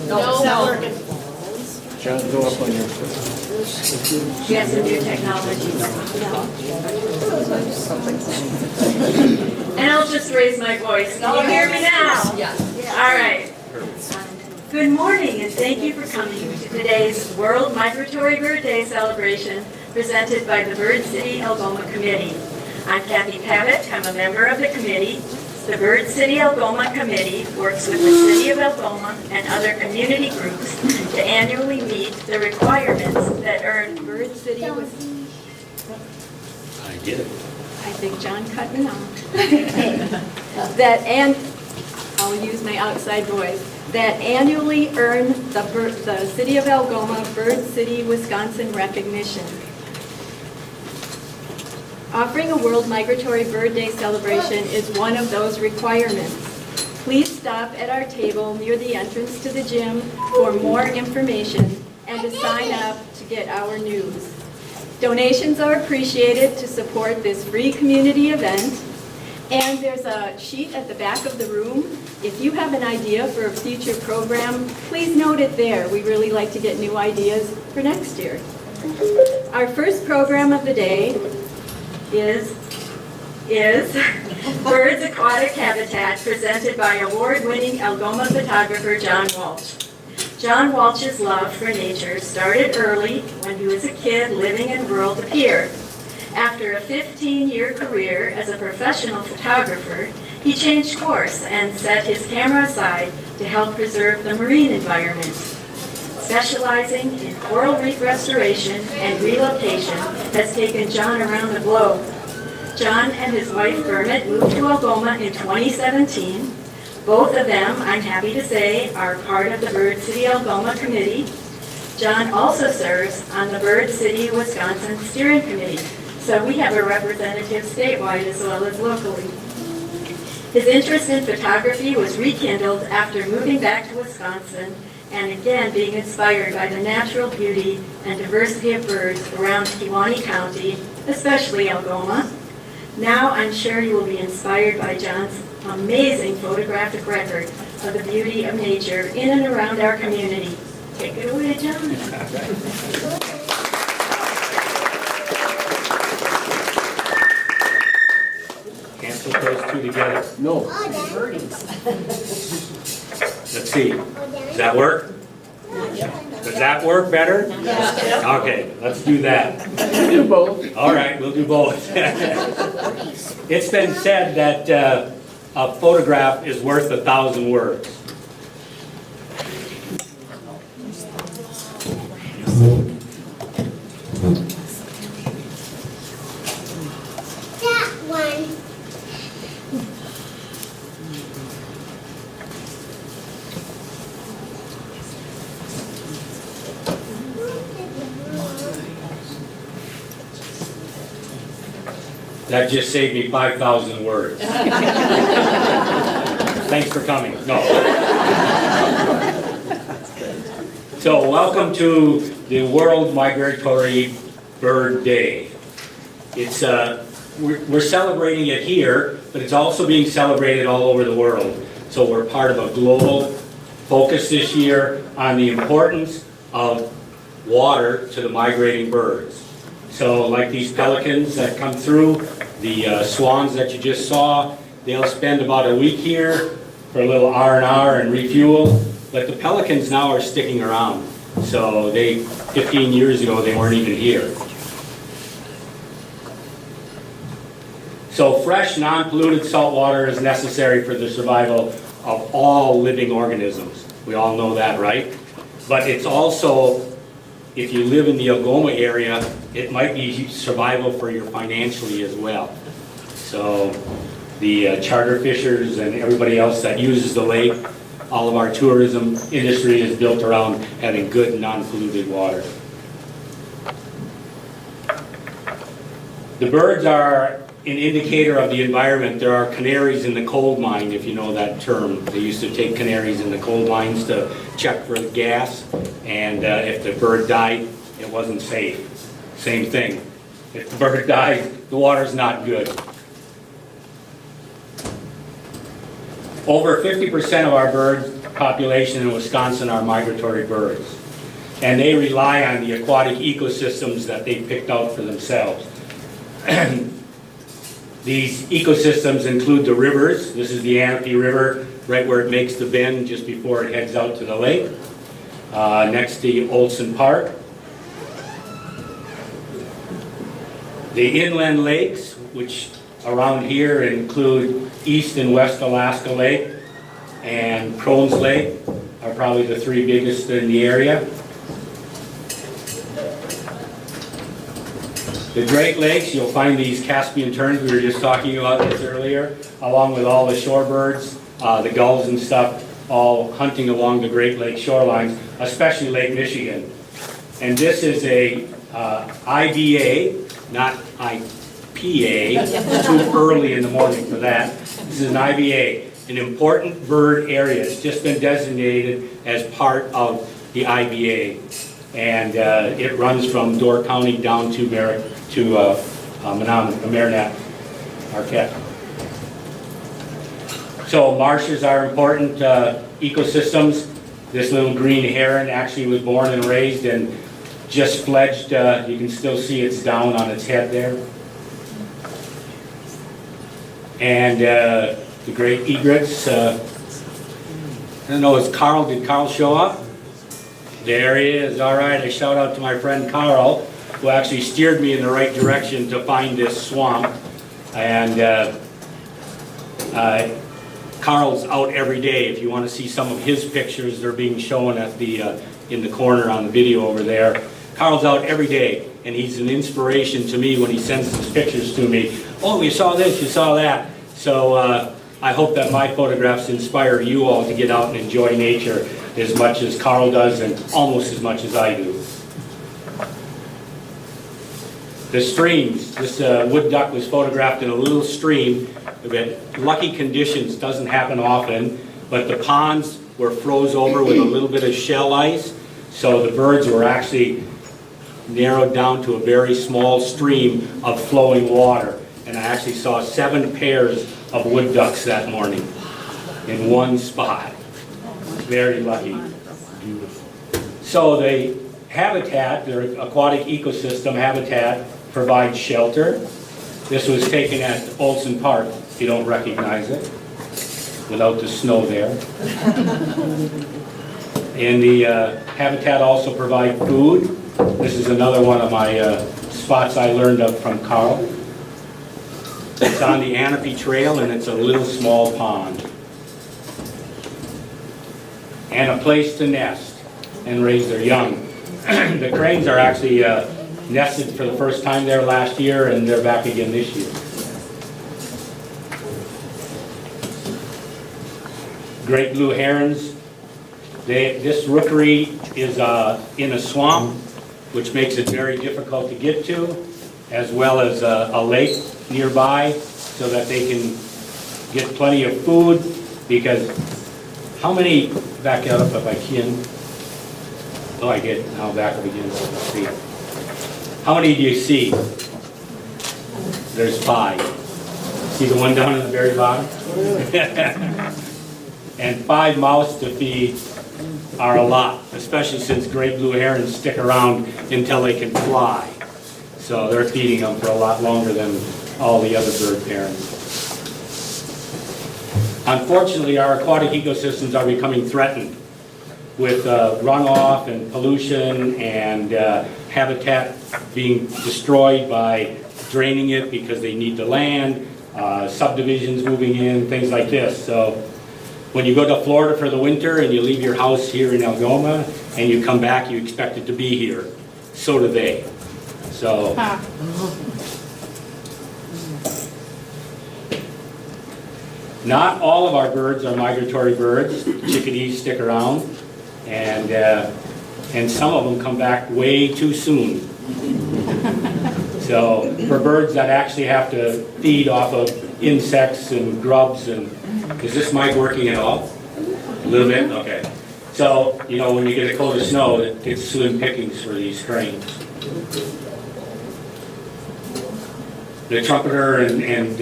No. It's not working. John, go up on your. We have some new technology. And I'll just raise my voice. Can you hear me now? Yes. All right. Good morning, and thank you for coming to today's World Migratory Bird Day celebration presented by the Bird City Algoma Committee. I'm Kathy Pavitt. I'm a member of the committee. The Bird City Algoma Committee works with the City of Algoma and other community groups to annually meet the requirements that earn Bird City with... I get it. I think John cut me off. And I'll use my outside voice. That annually earn the City of Algoma Bird City, Wisconsin recognition. Offering a World Migratory Bird Day celebration is one of those requirements. Please stop at our table near the entrance to the gym for more information and to sign up to get our news. Donations are appreciated to support this free community event. And there's a sheet at the back of the room. If you have an idea for a future program, please note it there. We really like to get new ideas for next year. Our first program of the day is Birds Aquatic Habitat, presented by award-winning Algoma photographer John Walch. John Walch's love for nature started early when he was a kid living in rural De Pere. After a 15-year career as a professional photographer, he changed course and set his camera aside to help preserve the marine environment. Specializing in coral reef restoration and relocation has taken John around the globe. John and his wife Kermit moved to Algoma in 2017. Both of them, I'm happy to say, are part of the Bird City Algoma Committee. John also serves on the Bird City, Wisconsin Steering Committee, so we have a representative statewide as well as locally. His interest in photography was rekindled after moving back to Wisconsin and again being inspired by the natural beauty and diversity of birds around Kewaunee County, especially Algoma. Now I'm sure you will be inspired by John's amazing photographic record of the beauty of nature in and around our community. Take it away, John. Can't put those two together. No. Let's see. Does that work? Does that work better? Okay, let's do that. Do both. All right, we'll do both. It's been said that a photograph is worth 1,000 words. That one. That just saved me 5,000 words. Thanks for coming. No. So welcome to the World Migratory Bird Day. It's we're celebrating it here, but it's also being celebrated all over the world. So we're part of a global focus this year on the importance of water to the migrating birds. So like these pelicans that come through, the swans that you just saw, they'll spend about a week here for a little R&R and refuel, but the pelicans now are sticking around. So 15 years ago, they weren't even here. So fresh, non-polluted salt water is necessary for the survival of all living organisms. We all know that, right? But it's also, if you live in the Algoma area, it might be survival for you financially as well. So the charter fishers and everybody else that uses the lake, all of our tourism industry is built around having good non-polluted water. The birds are an indicator of the environment. There are canaries in the coal mine, if you know that term. They used to take canaries in the coal mines to check for the gas, and if the bird died, it wasn't safe. Same thing. If the bird dies, the water's not good. Over 50% of our birds population in Wisconsin are migratory birds. And they rely on the aquatic ecosystems that they picked out for themselves. These ecosystems include the rivers. This is the Anape River, right where it makes the bend just before it heads out to the lake. Next to Olson Park. The inland lakes, which around here include East and West Alaska Lake and Crohn's Lake, are probably the three biggest in the area. The Great Lakes, you'll find these Caspian terns, we were just talking about this earlier, along with all the shorebirds, the gulls and stuff, all hunting along the Great Lake shorelines, especially Lake Michigan. And this is a IBA, not IPA, too early in the morning for that. This is an IBA, an important bird area. It's just been designated as part of the IBA. And it runs from Door County down to Mamaroneck, Marquette. So marshes are important ecosystems. This little green heron actually was born and raised and just fledged. You can still see it's down on its head there. And the great egrets. I don't know, did Carl show up? There he is. All right, a shout out to my friend Carl, who actually steered me in the right direction to find this swamp. And Carl's out every day. If you want to see some of his pictures, they're being shown at the in the corner on the video over there. Carl's out every day, and he's an inspiration to me when he sends his pictures to me. Oh, you saw this, you saw that. So I hope that my photographs inspire you all to get out and enjoy nature as much as Carl does and almost as much as I do. The streams, this wood duck was photographed in a little stream. Lucky conditions, doesn't happen often, but the ponds were froze over with a little bit of shell ice, so the birds were actually narrowed down to a very small stream of flowing water. And I actually saw 7 pairs of wood ducks that morning in one spot. Very lucky. So the habitat, their aquatic ecosystem habitat, provides shelter. This was taken at Olson Park, if you don't recognize it, without the snow there. And the habitat also provides food. This is another one of my spots I learned of from Carl. It's on the Anape Trail, and it's a little small pond. And a place to nest and raise their young. The cranes are actually nested for the first time there last year, and they're back again this year. Great blue herons. This rookery is in a swamp, which makes it very difficult to get to, as well as a lake nearby, so that they can get plenty of food. Because how many, back it up if I can. Oh, I did. Now back up again. So let's see. How many do you see? There's 5. See the one down at the very bottom? And 5 mouths to feed are a lot, especially since great blue herons stick around until they can fly. So they're feeding them for a lot longer than all the other bird parents. Unfortunately, our aquatic ecosystems are becoming threatened with runoff and pollution and habitat being destroyed by draining it because they need the land, subdivisions moving in, things like this. So when you go to Florida for the winter and you leave your house here in Algoma and you come back, you expect it to be here. So do they. So. Not all of our birds are migratory birds. Chickadees stick around, and some of them come back way too soon. So for birds that actually have to feed off of insects and grubs, and is this mic working at all? A little bit? Okay. So, you know, when you get a coat of snow, it's slim pickings for these cranes. The trumpeter and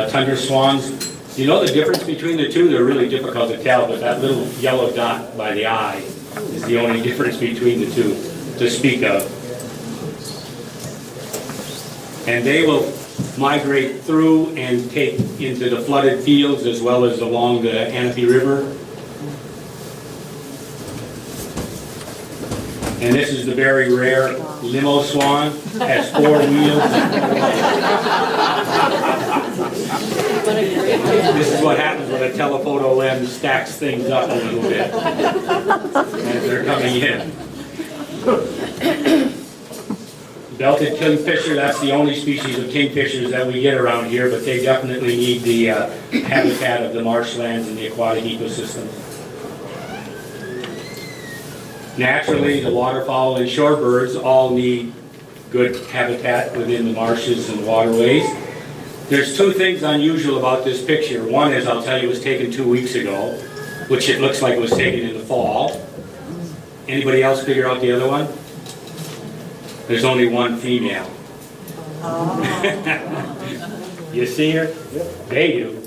tundra swans, You know the difference between the two? They're really difficult to tell, but that little yellow dot by the eye is the only difference between the two to speak of. And they will migrate through and take into the flooded fields as well as along the Anape River. And this is the very rare limo swan, has 4 wheels. This is what happens when a telephoto lens stacks things up a little bit as they're coming in. Belted kingfisher, that's the only species of kingfishers that we get around here, but they definitely need the habitat of the marshlands and the aquatic ecosystem. Naturally, the waterfowl and shorebirds all need good habitat within the marshes and waterways. There's 2 things unusual about this picture. One is, I'll tell you, it was taken 2 weeks ago, which it looks like it was taken in the fall. Anybody else figure out the other one? There's only 1 female. You see her? They do.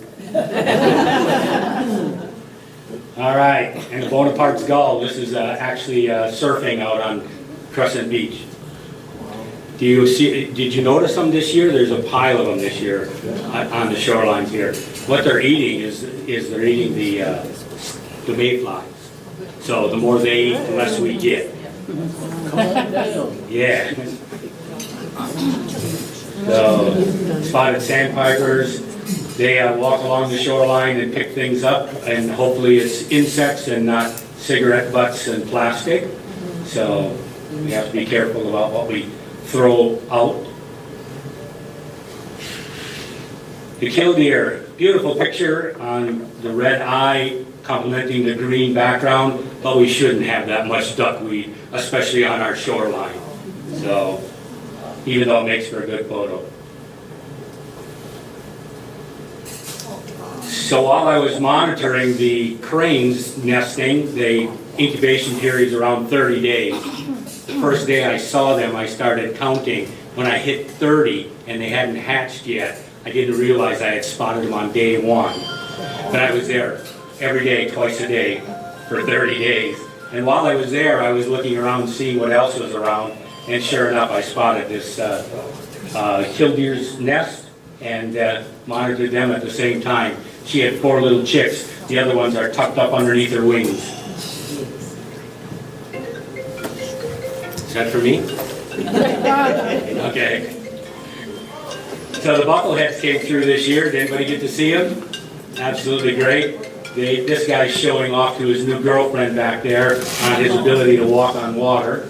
All right, and Bonaparte's gull. This is actually surfing out on Crescent Beach. Do you see? Did you notice them this year? There's a pile of them this year on the shorelines here. What they're eating is they're eating the mayflies. So the more they eat, the less we get. Yeah. So spotted sandpipers. They walk along the shoreline and pick things up, and hopefully it's insects and not cigarette butts and plastic. So we have to be careful about what we throw out. The killdeer, beautiful picture on the red eye complementing the green background, but we shouldn't have that much duckweed, especially on our shoreline. So even though it makes for a good photo. So while I was monitoring the cranes nesting, the incubation period is around 30 days. The first day I saw them, I started counting. When I hit 30 and they hadn't hatched yet, I didn't realize I had spotted them on day 1. But I was there every day, twice a day, for 30 days. And while I was there, I was looking around, seeing what else was around, and sure enough, I spotted this killdeer's nest and monitored them at the same time. She had 4 little chicks. The other ones are tucked up underneath her wings. Is that for me? Okay. So the buckleheads came through this year. Did anybody get to see them? Absolutely great. This guy's showing off to his new girlfriend back there on his ability to walk on water.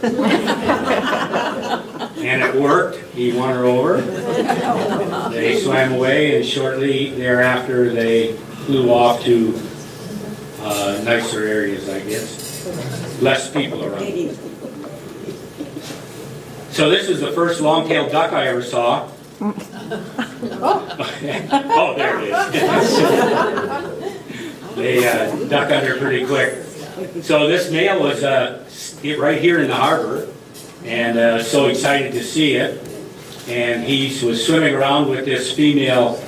And it worked. He won her over. They swam away, and shortly thereafter they flew off to nicer areas, I guess. Less people around. So this is the first long-tailed duck I ever saw. Oh, there it is. They duck under pretty quick. So this male was right here in the harbor, and so excited to see it. And he was swimming around with this female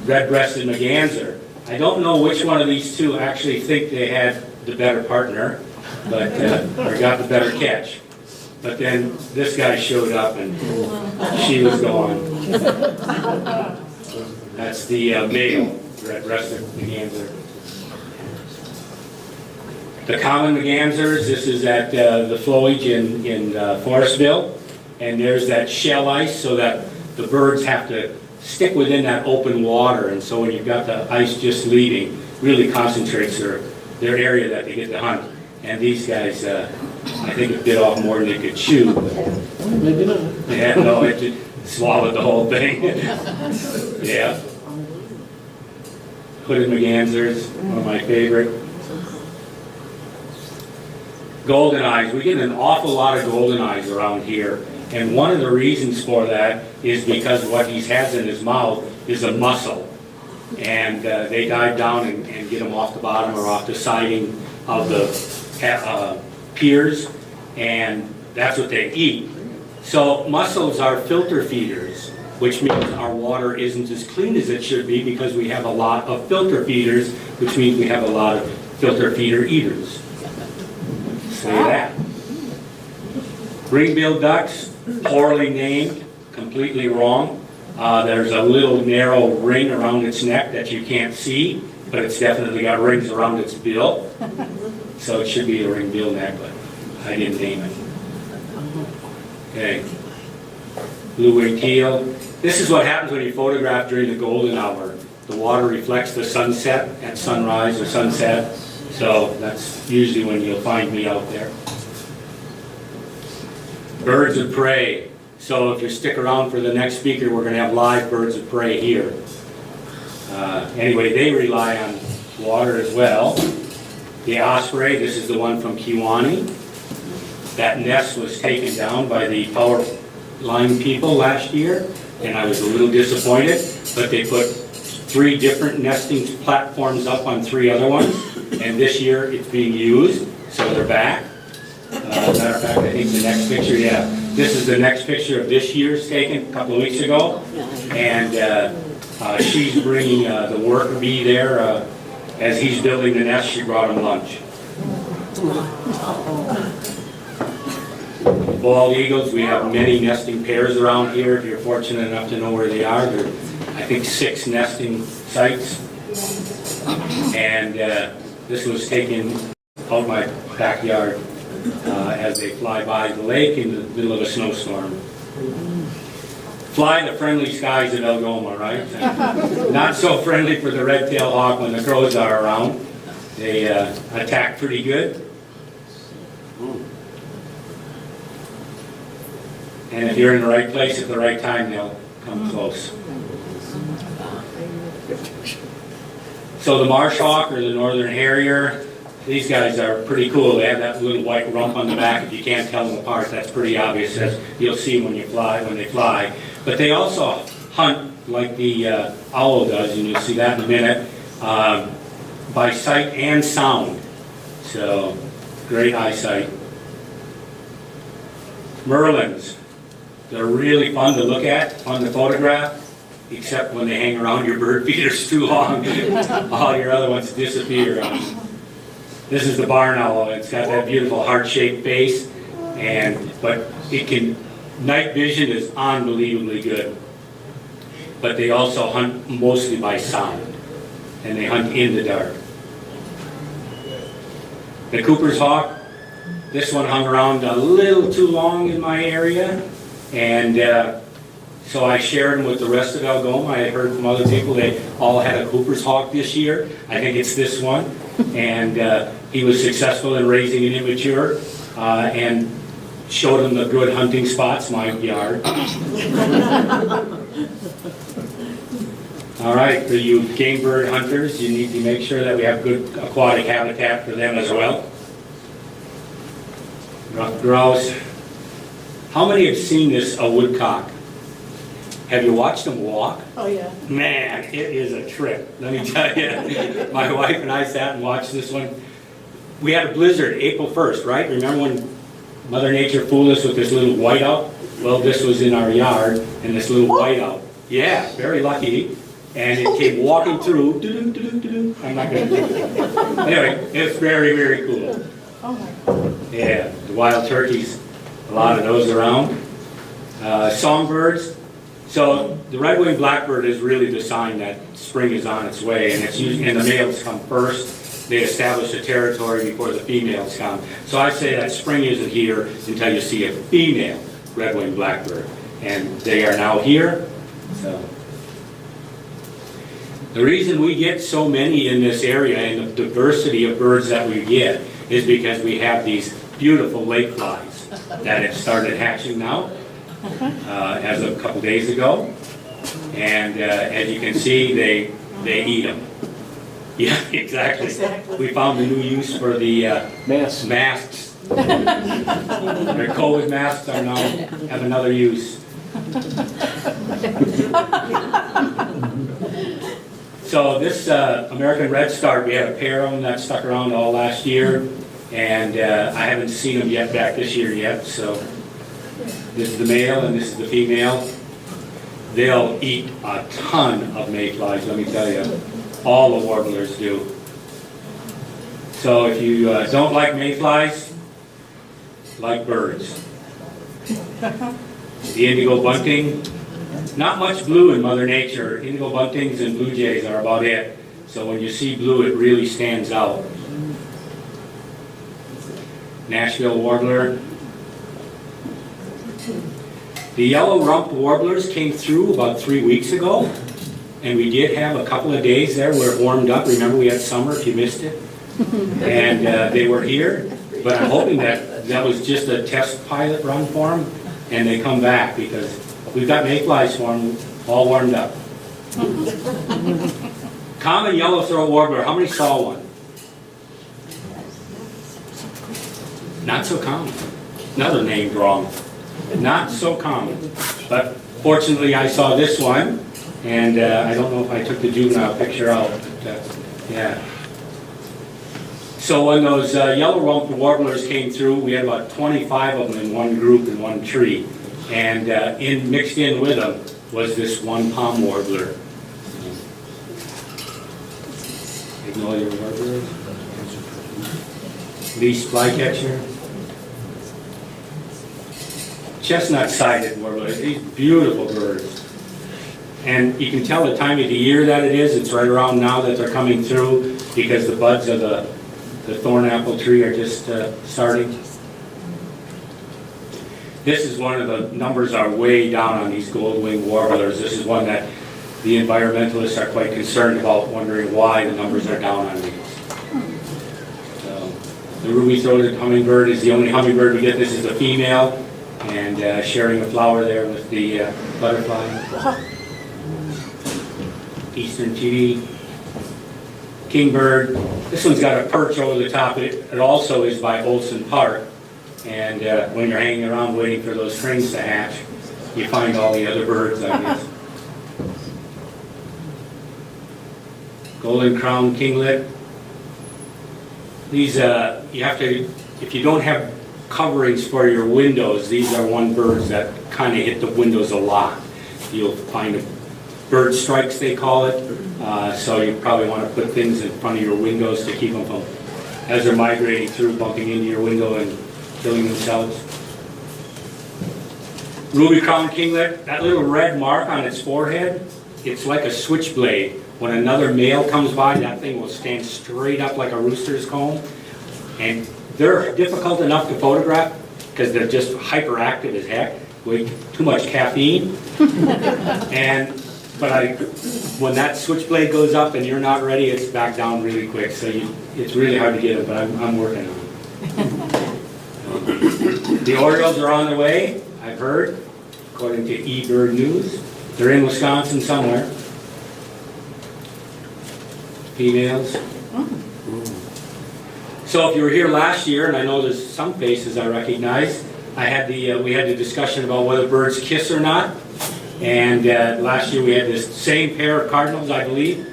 red-breasted merganser. I don't know which one of these two actually think they had the better partner, but or got the better catch. But then this guy showed up and she was gone. That's the male red-breasted merganser. The common mergansers, this is at the flowage in Forestville, and there's that shell ice so that the birds have to stick within that open water, and so when you've got the ice just leaving, really concentrates their area that they get to hunt. And these guys, I think it bit off more than they could chew. Maybe not. Yeah, no, it just swallowed the whole thing. Yeah. Hooded mergansers, one of my favorite. Golden eyes. We get an awful lot of golden eyes around here, and one of the reasons for that is because what he has in his mouth is a mussel, and they dive down and get them off the bottom or off the siding of the piers, and that's what they eat. So mussels are filter feeders. which means our water isn't as clean as it should be because we have a lot of filter feeders, which means we have a lot of filter feeder eaters. Say that. Ring-billed ducks, poorly named, completely wrong. There's a little narrow ring around its neck that you can't see, but it's definitely got rings around its bill. So it should be a ring-bill neck, but I didn't name it. Okay. Blue-winged teal. This is what happens when you photograph during the golden hour. The water reflects the sunset at sunrise or sunset. So that's usually when you'll find me out there. Birds of prey. So if you stick around for the next speaker, we're going to have live birds of prey here. Anyway, they rely on water as well. The osprey, this is the one from Kiwani. That nest was taken down by the power line people last year, and I was a little disappointed, but they put 3 different nesting platforms up on 3 other ones, and this year it's being used, so they're back. Matter of fact, I think the next picture, yeah, this is the next picture of this year's taken a couple of weeks ago, and she's bringing the worker bee there. As he's building the nest, she brought him lunch. Bald eagles, we have many nesting pairs around here. If you're fortunate enough to know where they are, there are, I think, 6 nesting sites. And this was taken out my backyard as they fly by the lake in the middle of a snowstorm. Fly the friendly skies of Algoma, right? Not so friendly for the red-tailed hawk when the crows are around. They attack pretty good. And if you're in the right place at the right time, they'll come close. So the marsh hawk or the northern harrier, these guys are pretty cool. They have that little white rump on the back. If you can't tell them apart, that's pretty obvious. As you'll see when they fly. But they also hunt like the owl does, and you'll see that in a minute, by sight and sound. So, great eyesight. Merlins. They're really fun to look at, fun to photograph, except when they hang around your bird feeders too long. All your other ones disappear. This is the barn owl. It's got that beautiful heart-shaped face, but night vision is unbelievably good. But they also hunt mostly by sound, and they hunt in the dark. The Cooper's hawk, this one hung around a little too long in my area, and so I shared them with the rest of Algoma. I had heard from other people they all had a Cooper's hawk this year. I think it's this one, and he was successful in raising an immature, and showed them the good hunting spots, my yard. All right, for you game bird hunters, you need to make sure that we have good aquatic habitat for them as well. Ruffed grouse. How many have seen this, a woodcock? Have you watched them walk? Oh, yeah. Man, it is a trip, let me tell you. My wife and I sat and watched this one. We had a blizzard April 1st, right? Remember when Mother Nature fooled us with this little whiteout? Well, this was in our yard, and this little whiteout. Yeah, very lucky. And it came walking through. I'm not going to do it. Anyway, it's very, very cool. Oh, my God. Yeah, the wild turkeys, a lot of those around. Songbirds. So the red-winged blackbird is really the sign that spring is on its way, and the males come first. They establish a territory before the females come. So I say that spring isn't here until you see a female red-winged blackbird, and they are now here. So the reason we get so many in this area and the diversity of birds that we get is because we have these beautiful lake flies that have started hatching now. As of a couple days ago, and as you can see, they eat them. Yeah, exactly. We found a new use for the masks. Their COVID masks are now have another use. So this American redstart, we had a pair of them that stuck around all last year, and I haven't seen them yet back this year yet. So. This is the male and this is the female. they'll eat a ton of mayflies, let me tell you. All the warblers do. So if you don't like mayflies, like birds. The indigo bunting, not much blue in Mother Nature. Indigo buntings and blue jays are about it. So when you see blue, it really stands out. Nashville warbler. The yellow-rumped warblers came through about 3 weeks ago, and we did have a couple of days there where it warmed up. Remember, we had summer, if you missed it. And they were here, but I'm hoping that that was just a test pilot run for them, and they come back, because we've got mayflies for them all warmed up. Common yellow-throat warbler, how many saw one? Not so common. Another name wrong. Not so common. But fortunately, I saw this one, and I don't know if I took the juvenile picture out, but yeah. So when those yellow-rumped warblers came through, we had about 25 of them in one group in one tree. And mixed in with them was this one palm warbler. Ignore your warblers. Least flycatcher. Chestnut-sided warblers, these beautiful birds. And you can tell the time of the year that it is. It's right around now that they're coming through, because the buds of the thorn apple tree are just starting. This is one of the numbers are way down on these gold-winged warblers. This is one that the environmentalists are quite concerned about, wondering why the numbers are down on these. So, the ruby-throated hummingbird is the only hummingbird we get. This is the female, and sharing a flower there with the butterfly. Eastern TV. Kingbird. This one's got a perch over the top. It also is by Olson Park. And when you're hanging around waiting for those trains to hatch, you find all the other birds, I guess. Golden crowned kinglet. These, you have to, if you don't have coverings for your windows, these are one birds that kind of hit the windows a lot. You'll find bird strikes, they call it. So you probably want to put things in front of your windows to keep them from, as they're migrating through, bumping into your window and killing themselves. Ruby-crowned kinglet, that little red mark on its forehead, it's like a switchblade. When another male comes by, that thing will stand straight up like a rooster's comb. And they're difficult enough to photograph because they're just hyperactive as heck, way too much caffeine. But when that switchblade goes up and you're not ready, it's back down really quick. So it's really hard to get it, but I'm working on it. The Orioles are on their way, I've heard, according to eBird News. They're in Wisconsin somewhere. Females. So if you were here last year, and I know there's some faces I recognize, we had the discussion about whether birds kiss or not. And last year we had this same pair of cardinals, I believe,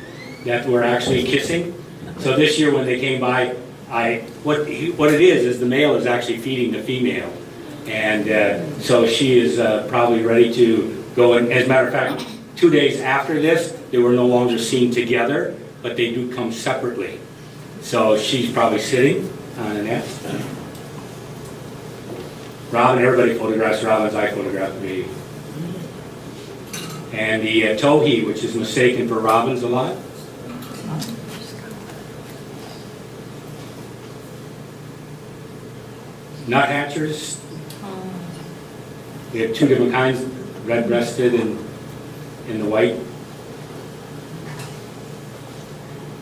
that were actually kissing. So this year when they came by, what it is the male is actually feeding the female. And so she is probably ready to go. And as a matter of fact, 2 days after this, they were no longer seen together, but they do come separately. So she's probably sitting on a nest. Robin, everybody photographs robins, I photograph the baby. And the towhee, which is mistaken for robins a lot. Nuthatchers. We have two different kinds, red-breasted and the white.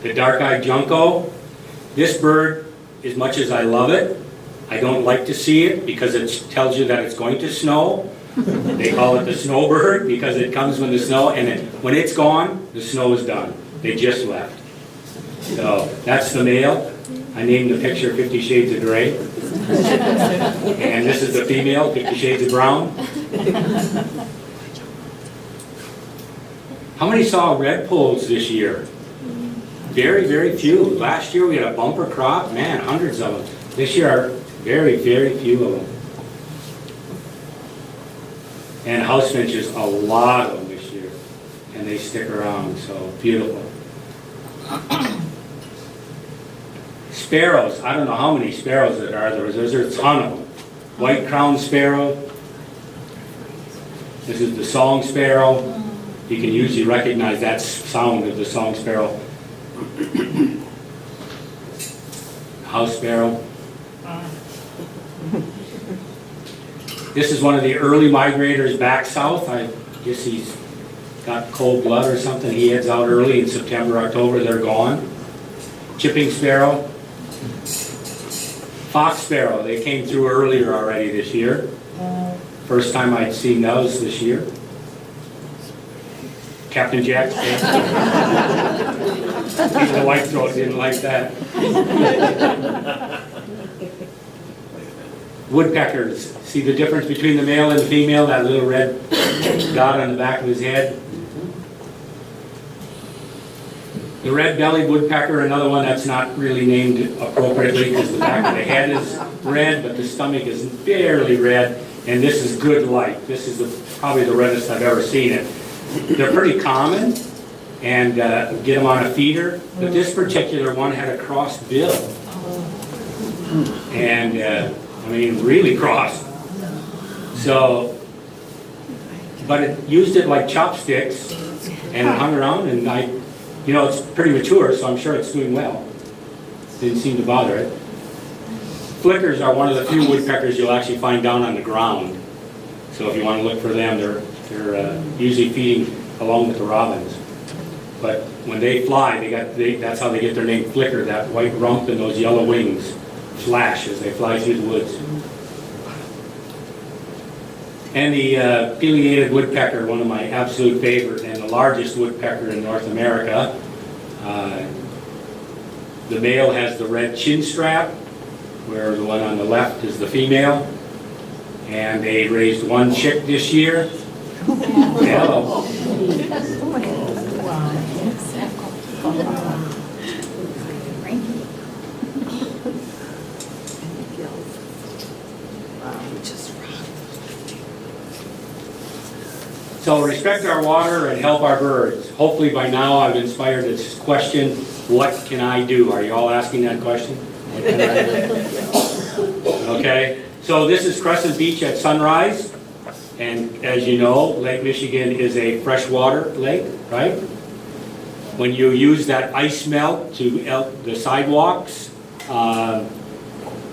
The dark-eyed junco. This bird, as much as I love it, I don't like to see it because it tells you that it's going to snow. They call it the snowbird because it comes when the snow, and then when it's gone, the snow is done. They just left. So that's the male. I named the picture 50 Shades of Gray. And this is the female, 50 Shades of Brown. How many saw red poles this year? Very, very few. Last year we had a bumper crop. Man, hundreds of them. This year, very, very few of them. And house finches, a lot of them this year. and they stick around, so beautiful. Sparrows, I don't know how many sparrows there are. There's a ton of them. White-crowned sparrow. This is the song sparrow. You can usually recognize that sound of the song sparrow. House sparrow. This is one of the early migrators back south. I guess he's got cold blood or something. He heads out early in September, October, they're gone. Chipping sparrow. Fox sparrow, they came through earlier already this year. First time I'd seen those this year. Captain Jack. The white throat didn't like that. Woodpeckers, see the difference between the male and the female? That little red dot on the back of his head. The red-bellied woodpecker, another one that's not really named appropriately because the back of the head is red, but the stomach is barely red, and this is good light. This is probably the reddest I've ever seen it. They're pretty common, and get them on a feeder, but this particular one had a crossed bill. And, I mean, really crossed. So, but it used it like chopsticks, and it hung around, and you know, it's pretty mature, so I'm sure it's doing well. Didn't seem to bother it. Flickers are one of the few woodpeckers you'll actually find down on the ground. So if you want to look for them, they're usually feeding along with the robins. But when they fly, that's how they get their name flicker. That white rump and those yellow wings flash as they fly through the woods. And the pileated woodpecker, one of my absolute favorite and the largest woodpecker in North America. The male has the red chin strap, where the one on the left is the female. And they raised one chick this year. Hello. So respect our water and help our birds. Hopefully by now I've inspired this question, what can I do? Are you all asking that question? What can I do? Okay, so this is Crescent Beach at sunrise. And as you know, Lake Michigan is a freshwater lake, right? When you use that ice melt to the sidewalks,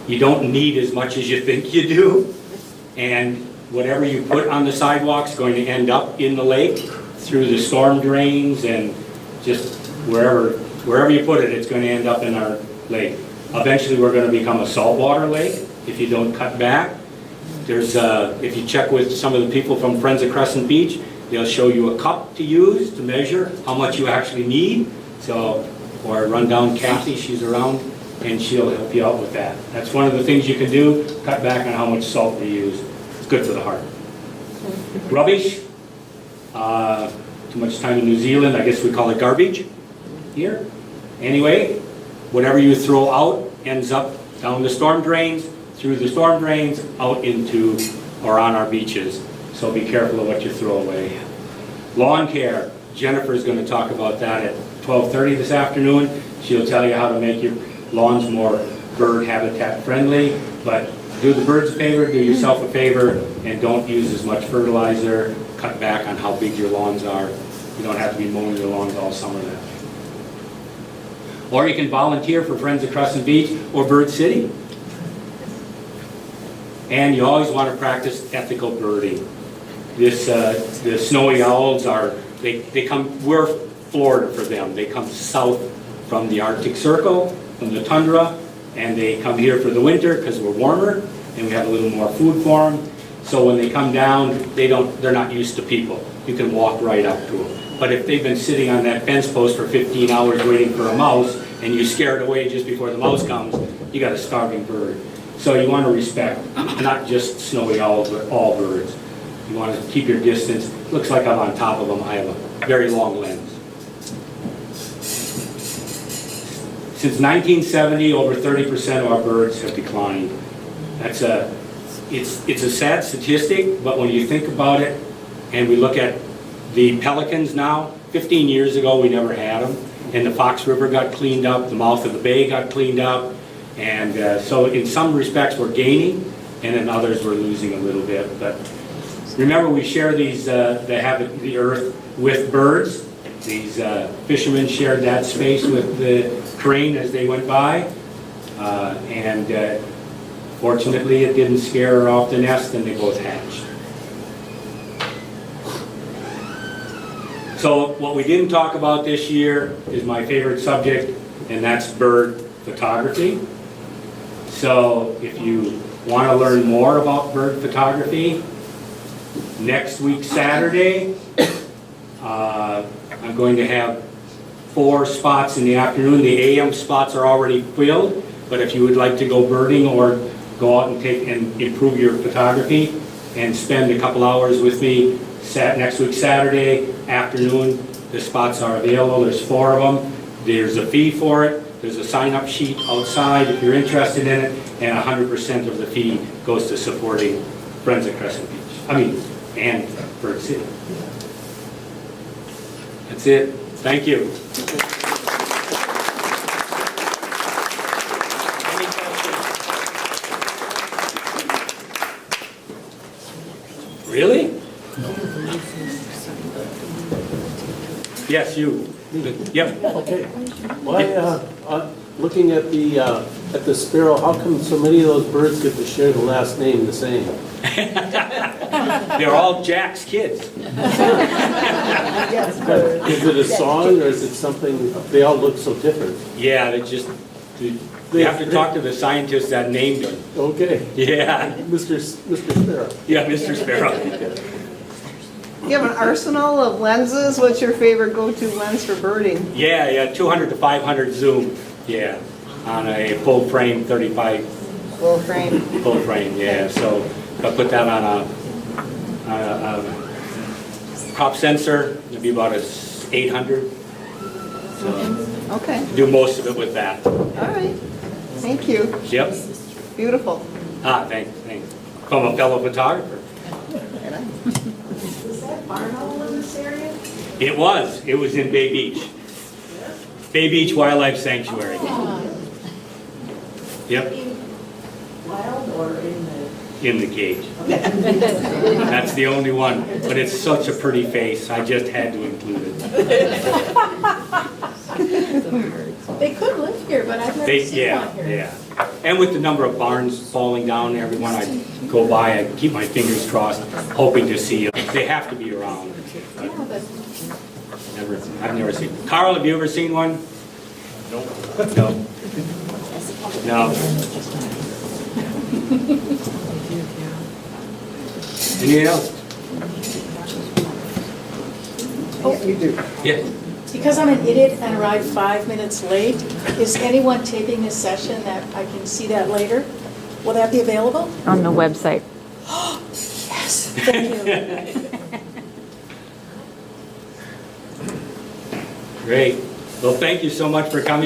you don't need as much as you think you do. And whatever you put on the sidewalks is going to end up in the lake through the storm drains and just wherever you put it, it's going to end up in our lake. Eventually we're going to become a saltwater lake if you don't cut back. There's if you check with some of the people from Friends of Crescent Beach, they'll show you a cup to use to measure how much you actually need. So, or run down Kathy, she's around, and she'll help you out with that. That's one of the things you can do, cut back on how much salt we use. It's good for the heart. Rubbish. Too much time in New Zealand, I guess we call it garbage here. Anyway, whatever you throw out ends up down the storm drains, through the storm drains, out into or on our beaches. So be careful of what you throw away. Lawn care. Jennifer's going to talk about that at 12:30 this afternoon. She'll tell you how to make your lawns more bird habitat friendly, but do the birds a favor, do yourself a favor, and don't use as much fertilizer. Cut back on how big your lawns are. You don't have to be mowing your lawns all summer that way. Or you can volunteer for Friends of Crescent Beach or Bird City. And you always want to practice ethical birding. The snowy owls they come, we're Florida for them. They come south from the Arctic Circle, from the tundra, and they come here for the winter because we're warmer and we have a little more food for them. So when they come down, they're not used to people. You can walk right up to them. But if they've been sitting on that fence post for 15 hours waiting for a mouse and you scare it away just before the mouse comes, you got a starving bird. So you want to respect not just snowy owls, but all birds. You want to keep your distance. Looks like I'm on top of them. I have a very long lens. Since 1970, over 30% of our birds have declined. It's a sad statistic, but when you think about it, and we look at The pelicans now, 15 years ago, we never had them. And the Fox River got cleaned up, the mouth of the bay got cleaned up. And so in some respects, we're gaining, and in others, we're losing a little bit. But remember, we share these, the earth with birds. These fishermen shared that space with the crane as they went by. And fortunately, it didn't scare her off the nest, and they both hatched. So what we didn't talk about this year is my favorite subject, and that's bird photography. So if you want to learn more about bird photography, next week Saturday, I'm going to have 4 spots in the afternoon. The AM spots are already filled, but if you would like to go birding or go out and improve your photography and spend a couple hours with me next week Saturday afternoon, the spots are available. There's 4 of them. There's a fee for it. There's a sign-up sheet outside if you're interested in it, and 100% of the fee goes to supporting Friends of Crescent Beach. And Bird City. That's it. Thank you. Any questions? Really? Yes, you. Yep. Okay. Why, looking at the sparrow, how come so many of those birds get to share the last name the same? They're all Jack's kids. Is it a song or is it something, they all look so different? Yeah, you have to talk to the scientist that named them. Okay. Yeah. Mr. Sparrow. Yeah, Mr. Sparrow. You have an arsenal of lenses. What's your favorite go-to lens for birding? Yeah, 200 to 500 zoom. Yeah, on a full frame 35. Full frame. Full frame, yeah. So if I put that on a crop sensor, it'd be about a 800. So Okay. do most of it with that. All right. Thank you. Yep. Beautiful. Thanks. From a fellow photographer. Is that barn all in this area? It was in Bay Beach. Bay Beach Wildlife Sanctuary. Yep, Wild or in in the cage. That's the only one, but it's such a pretty face, I just had to include it. They could live here, but I've never seen one here. Yeah. And with the number of barns falling down, everyone I go by, I keep my fingers crossed, hoping to see them. They have to be around. But Yeah, but I've never seen. Carl, have you ever seen one? Nope. No. Anything else? You do. Yeah. because I'm an idiot and arrived 5 minutes late, is anyone taping this session that I can see that later? Will that be available? On the website. Yes, thank you. Great. Well, thank you so much for coming.